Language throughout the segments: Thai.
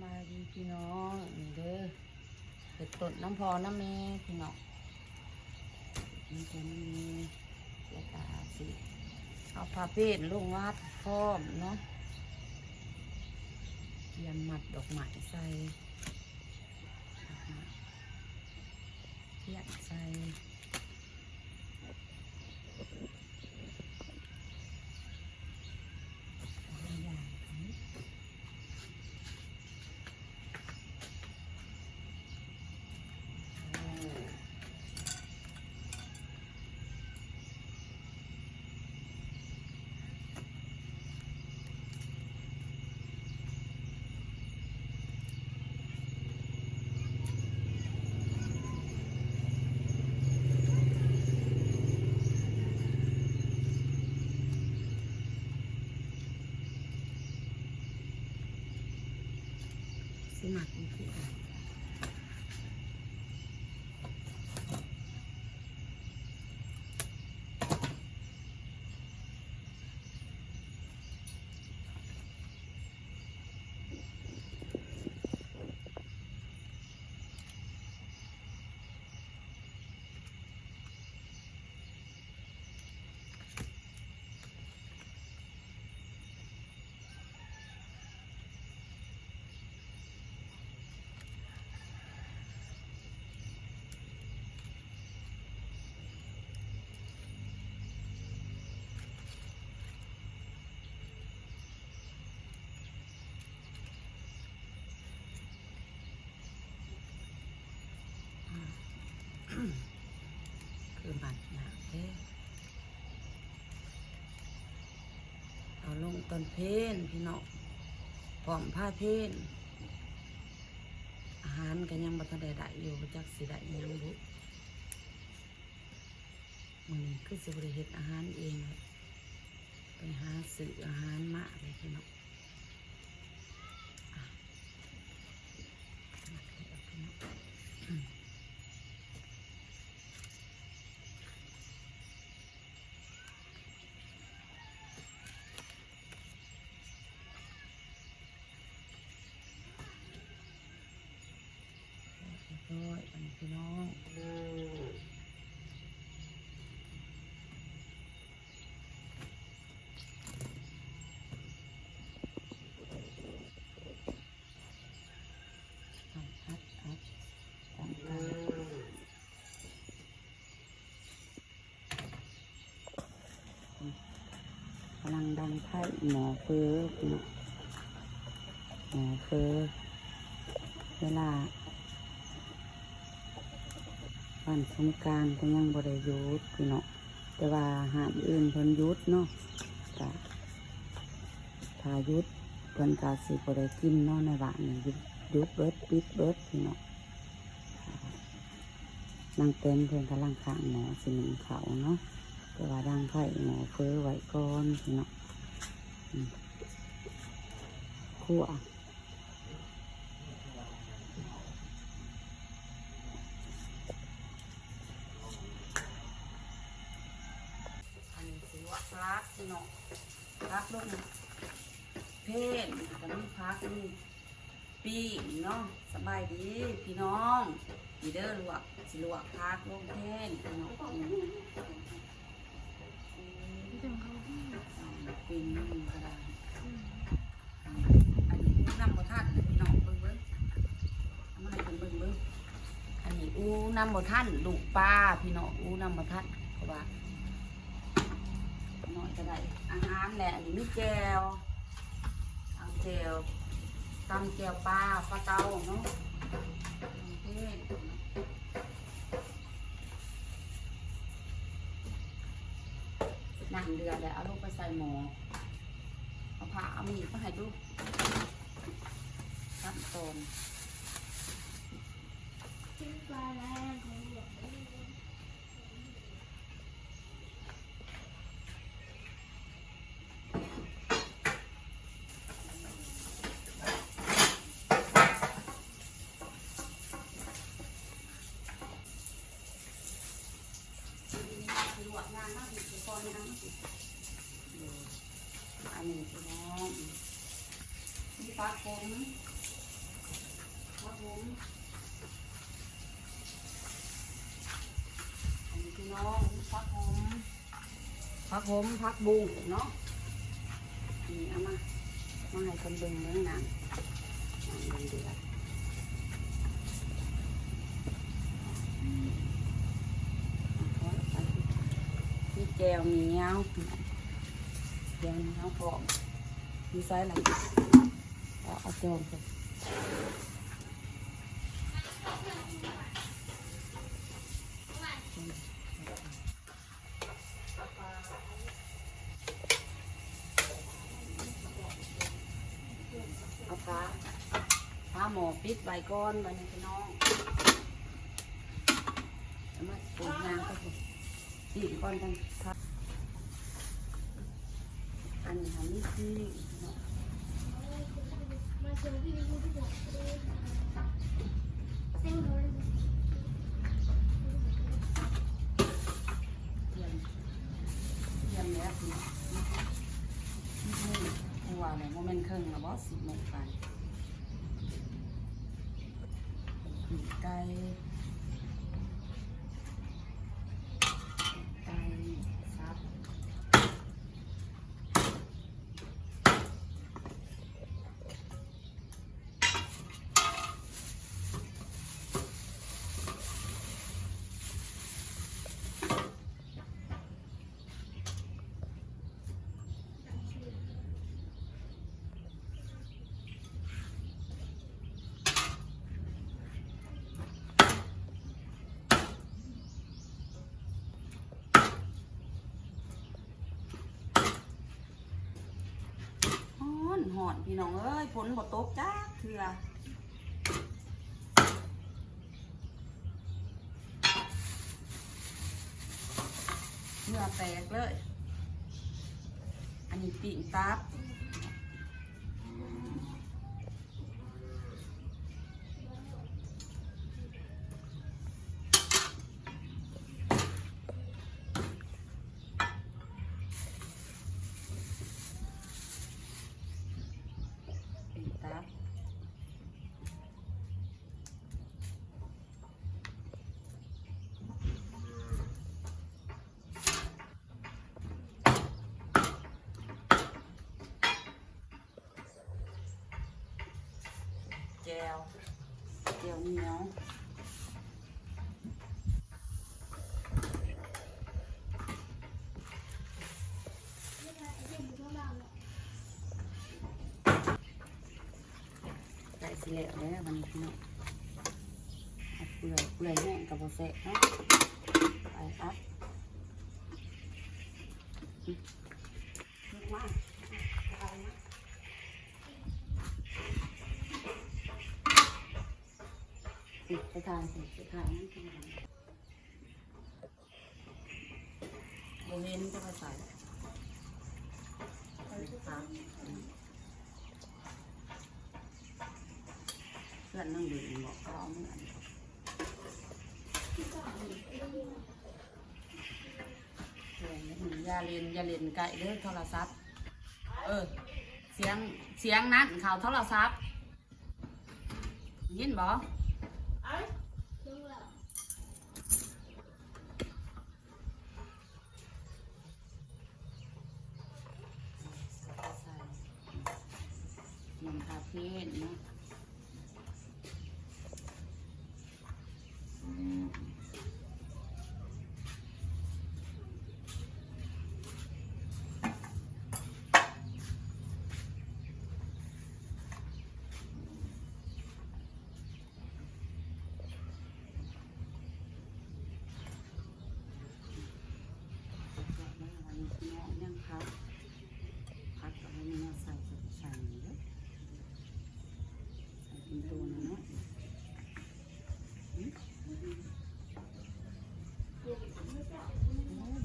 บายดีพี่น้องนี่เด้อเห็ดต้นน้ำพอน้ำแม่พี่น้องนี่จะมีแล้วก็สิเอาผ้าเพชรลงวัดพร้อมเนาะเตรียมมัดดอกไม้ใส่เทียนใส่สิหมักอีกทีคือหมัดหนาเด้เอาลงต้นเพนพี่น้องพร้อมผ้าเพนอาหารก็ยังบ่ทันได้อยู่จักสิได้ยังบุมื้อนี้คือสิบ่ได้เฮ็ดอาหารเองไปหาซื้ออาหารมาเลยพี่น้องด้วยอันนี้พี่น้องอัดตั้งกันกำลังดังไพ่หมอเฟอพี่น้องหมอเฟอเวลาวันสงกรานต์ก็ยังบริยุทธ์พี่น้องแต่ว่าหาอื่นเพิ่นยุทธเนาะแต่ถ้ายุทธเพิ่นกาสิบริกินเนาะในบ้านนี่ยุทธเบิดปิดเบิดพี่น้องนางเต็มเพิ่นกำลังข้างหมอสิหนึ่งเขาเนาะแต่ว่าดังไผ่หมอเฟ้อไว้ก่อนพี่น้องคั่วพักพี่น้องพักลูกเพนจะมีพักนี่ปีเนาะสบายดีพี่น้องดีเด้อลวกสิลวกพักลูกเพนพี่น้องปีนี่ก็ได้อันนี้น้ำบะท่านพี่น้องเบิ้งทำอะไรเป็นเบิ้งอันนี้น้ำบะท่านลูกปลาพี่น้องน้ำบะท่านเพราะว่าหน่อยก็ได้อาหารแหละอันนี้มีแจวเอาแจวตำแจวปลาเต้าเนาะนั่งเดือดแล้วเอาลูกไปใส่หม้อเอาผ้าเอามีดมาให้ดูขั้นตอนอันนี้พี่น้องมีปลาผม หอมพักบุ้งเนาะนี่เอามาให้คนเบิ่งเรื่องน้ำเดือดมีแก้วมีเงาแก้วมีเงาพร้อมมีไซส์อะไรเอาแก้วไปเอาผ้าหมอปิดไว้ก่อนไว้ในพี่น้องเอามาปูยางก็ถูกปีกก่อนกันครับอันนี้ทำนี่คือเยี่ยมแล้วคุณหัวเลยโมเมนต์ครึ่งแล้วบอส10 โมงไปไก่ซับหอนพี่น้องเอ้ยฝนบ่ตกจ้าเถื่อเนื้อแตกเลยอันนี้ปีกตับแก้วเหนียวใส่สิเละเลยวันนี้พี่น้องเปื่อยแห้งกับโบเซ่เนาะไปครับมาไปทานนั่นคือโบเห็นจะมาใส่ครับเพื่อนนั่งดูบอกก็เอาเหมือนอย่าเล่นไก่เด้อโทรศัพท์เสียงนั้นข่าวโทรศัพท์ยินบ่มันคาเฟ่เนาะยังพักกับให้มันใส่เยอะใส่เป็นตัวนะเนาะ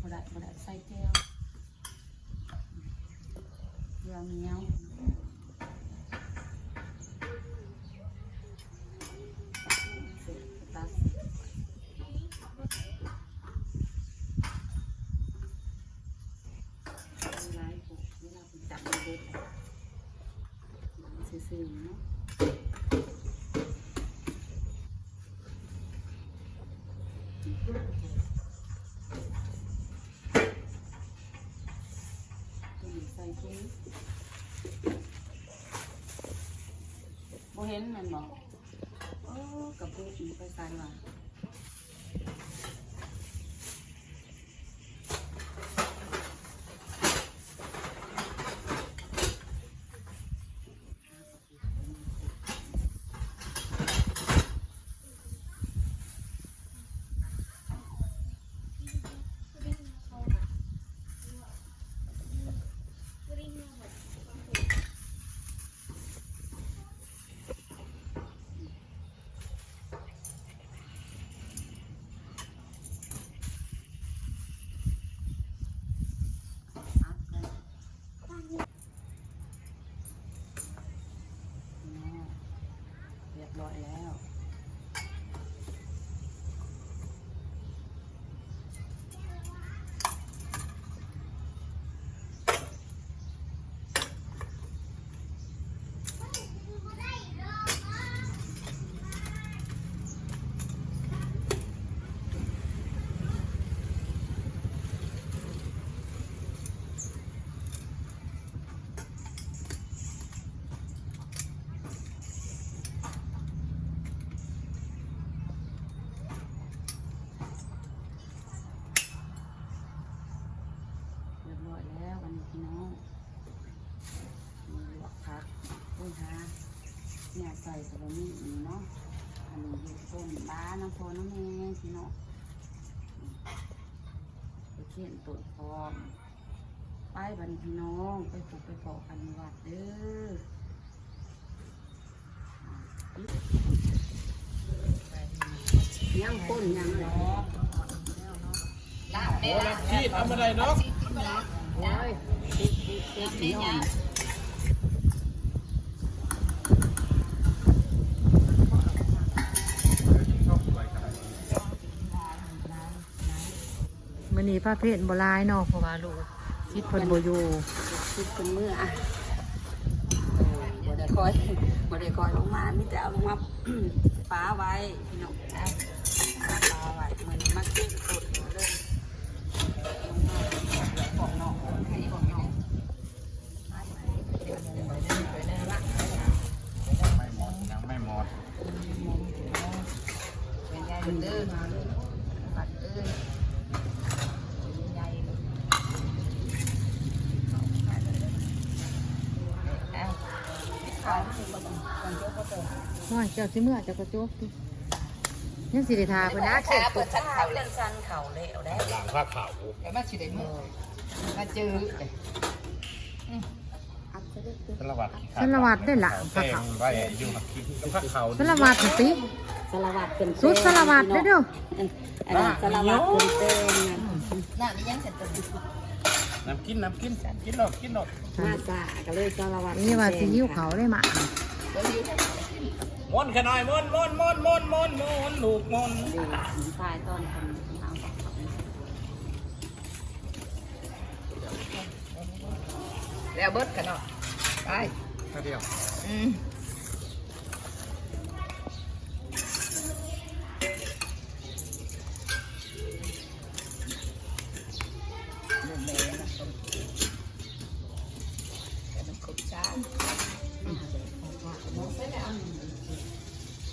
บ่ได้ใส่แก้วเรื่องเงี้ยวตัดซื่อๆเนาะ บ่เห็นนั่นบ่โอ้กระปุกนี่ไปใส่ว่ะเรียบร้อยแล้ววันนี้พี่น้องมีลวกผักอุ้ยฮะเนี่ยใส่สลัดนี่เนาะอันนี้อยู่ต้นบ้าน้ำพอน้ำแม่พี่น้องไปเขียนต้นพร้อมไปบันพี่น้องไปปลูกไปปอกกันวัดเด้อย่างก้นย่างเนาะโอ้ลักที่ทำอะไรเนาะโอ้ยพี่น้องมื้อนี้พระเพทบ่หลายเนาะเพราะว่าลูกคิดเพิ่นบ่อยู่ คิดเป็นเมื่อบ่ได้คอยลงมามีแต่เอาลงมาป้าไว้พี่น้องป้าไว้เหมือนมาขึ้นสุดเลยของน้องให้ของน้องไม่หมดเป็นไงเด้อบัดใหญ่น้อยเจ้าสิเมื่อเจ้าก็จบติยังสิได้ทาเพิ่นนะเข็ด เปิดเข่าเล่นซันเข่าเละได้ หลังผ้าขาว แล้วมาสิได้มือมาเจอ สลัด สารวัตรได้ล่ะ แป้งไว้อยู่กับคิดผ้าขาว สารวัตรติ สารวัตรเป็น สุดสารวัตรได้เด้อ อันนั้นสารวัตรเป็นเต้น หน้านี่ยังเสร็จตัว น้ำกินกินหนก มาสาก็เลยสารวัตร นี่ว่าสิหิวเขาได้มา ม้วนขน้อยม้วนลูกม้วน ดีทายตอนคนเอา แล้วเบิดกันเนาะไป แค่เดียว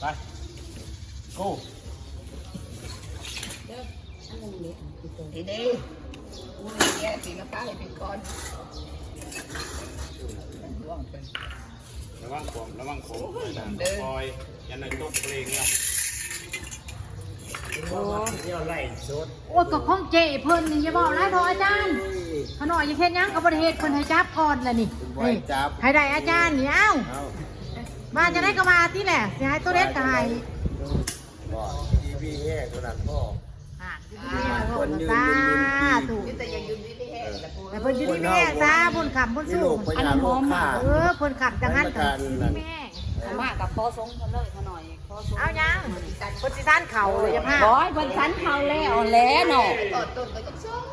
ไปกู ดีดีแกสีน้ำตาให้เป็นก้อนร่วงเป็น ระวังผมคอยยันในตุ๊กเพลงเนี่ยเที่ยวไล่ชุด โอ้ยก็ของเจเพิ่นนี่อย่าบอกหลายเถอะอาจารย์ขน้อยอย่าเฮ็ดหยังก็บ่ได้เฮ็ดเพิ่นให้จับก่อนล่ะนี่นี่ให้ได้อาจารย์นี่เอ้ามาจะได้ก็มาติแหละสิให้ตัวเด็ดก็ให้ ทีวีแห้ตัวนั้นพ่อ คนยืนถูก แต่ยังยืนที่แห้งแต่ปู แต่เพิ่นอยู่ที่แม่ซาเพิ่นขำเพิ่น นี่ สู้ ลูกพญาโลกฆ่า เพิ่นขำจังนั้นกันแม่ มากับพ่อทรงเขาเลยเขาหน่อยพ่อทรง เอายังเพิ่นสิทานเข่าเลยอย่าพลาด ร้อยคนชั้นเขาแล้วแล้วเนาะ ต่อต้นก็ยังส้ม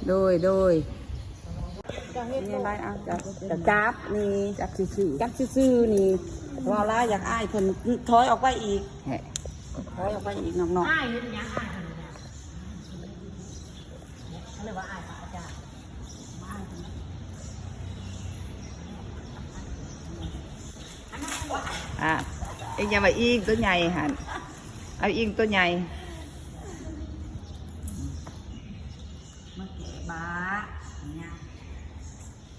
โดยนี่อะไรอ่ะจะจับนี่จับซื่อนี่ว่าละอยากอ้ายคนถอยออกไปอีกถอยออกไปอีกน้อง อ้ายนี่เป็นยังอ้ายเขาเลยว่าอ้ายพระอาจารย์ เอ็งอย่ามาอิงตัวใหญ่หันเอาอิงตัวใหญ่ มันเก็บบ้าเนี่ย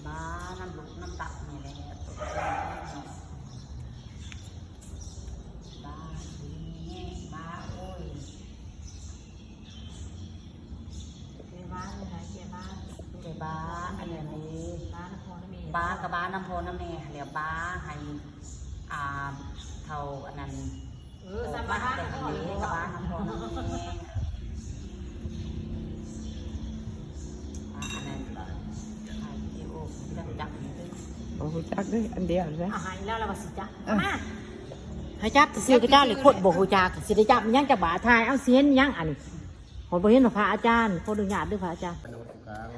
บ้าน้ำลุกน้ำตับนี่แหละบ้านี่บ้าโอ้ย เจ้าบ้านเลยนะเจ้าบ้าน เก็บบ้าอันนี้ บ้านนครนี่ บ้ากับบ้าน้ำโพน้ำแม่เหลียวบ้าให้เท่าอันนั้น สบาย แต่อันนี้กับบ้าน้ำโพน้ำแม่อันนั้นถ่ายวิดีโอจับนี่ด้วย โอ้โหจักด้วยอันเดียวเลย อาหารแล้วเราสิจับมาให้จับซื้อกระจ้าหรือโคตรบ่ฮู้จักสิได้จับยังจะบาทายเอาเสียนยังอันนี้ขอบ่เห็นพระอาจารย์ขออนุญาตด้วยพระอาจารย์ อนุสกัง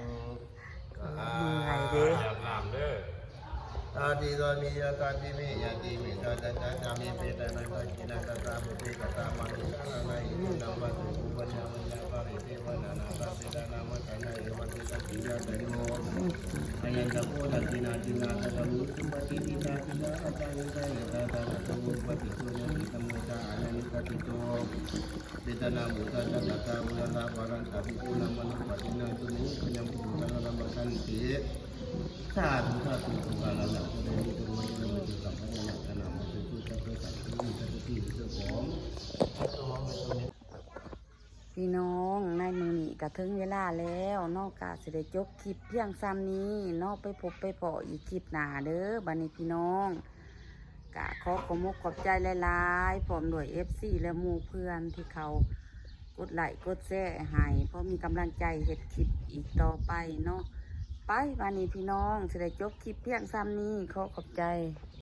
ไงเด้ อยากน้ำเด้อ ตาดีโดมียาตาดีมียาดีมีตาตาตาตามีเปตานังกัจนาตาตาบุตรีกตามานุสานาอินุนัมวัตุอุปัญญามัญญาปาริเทวนานาตาเสดานามัตนาอิวันติสัจจิยาตโยอายันตะโพธัตินาจินาตะมุสุปฏิทินาจินาอาจาริกายตาตาตะมุปฏิโสยนิตมุตาอานันิกติโตเปตนามุตาจัตตาอุลาภารันตติปุณมนุปฏินังตุนิขยังปุถุตระมกันติสาธุสาธุสุภาลังนะโดยตัวเราไม่จะสัมผัสนักขณะมันจะพูดจะเป็นสัตว์ที่มีสติเจ้าของ พี่น้องในมือนี้ก็ถึงเวลาแล้วนอกกาสิได้จบคลิปเพียงซ้ำนี้นอกไปพบไปพออีกคลิปหน้าเด้อบัดนี้พี่น้องกะขอขอบมุกขอบใจหลายๆพร้อมด้วย FC และหมู่เพื่อนที่เขากดไลค์กดแชร์ให้เพราะมีกำลังใจเฮ็ดคลิปอีกต่อไปเนาะไปบัดนี้พี่น้องสิได้จบคลิปเพียงซ้ำนี้ขอขอบใจ